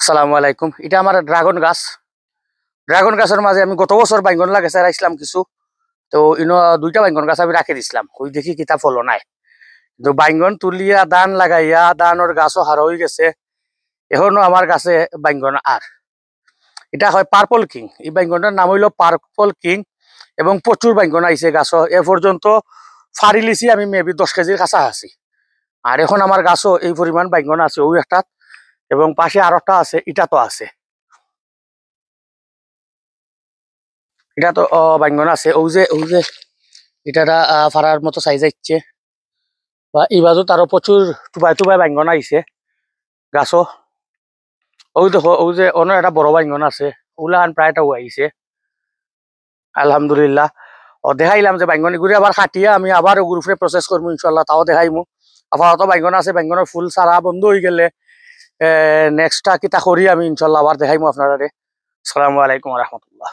আসসালামু আলাইকুম। এটা আমার ড্রাগন গাছের মাঝে আমি গত বছর বাইঙ্গন লাগাইছে রাখছিলাম কিছু। তো ইনো দুইটা বাইঙ্গন গাছ আমি রাখি দিছিলাম, ওই দেখি কিতা ফলো নাই। কিন্তু বাইঙ্গন তুলিয়া দান লাগাইয়া দানোর গাছও হার হয়ে গেছে। এখনো আমার গাছে বাইঙ্গন আর এটা হয় পার্পল কিং। এই বাইঙ্গনটার নাম হইলো পার্পল কিং এবং প্রচুর বাইঙ্গন আইছে গাছ। এ পর্যন্ত ফাড়ি লিছি আমি মেবি 10 কেজির কাছাকাছি। আর এখন আমার গাছও এই পরিমাণ বাইঙ্গন আছে ওই একটা, এবং পাশে আর একটা আছে, এটা তো আছে, এটা তো বাইঙ্গন আছে। ওই যে এটা ফাড়ার মতো সাইজ আইছে, বা এই বাজু তারও প্রচুর টুবাই টুবাই বাইঙ্গন আইছে গাছও। ওই দেখো ওই যে অন্য একটা বড় বাইঙ্গন আছে, ওগুলান প্রায়টাও আইছে আলহামদুলিল্লাহ। দেখাইলাম যে বাইঙ্গন ঘুরে আবার কাটিয়ে আমি আবার ওগুর উপরে প্রসেস করবো ইনশাল্লাহ, তাও দেখাইমু। আপাতত বাইঙ্গন আছে, বাইঙ্গনের ফুল সারা বন্ধ হয়ে গেলে নেক্সটটা কিতা করি আমি ইনশাল্লাহ আবার দেখাইমু আপনারা। আসসালামু আলাইকুম রহমতুল্লাহ।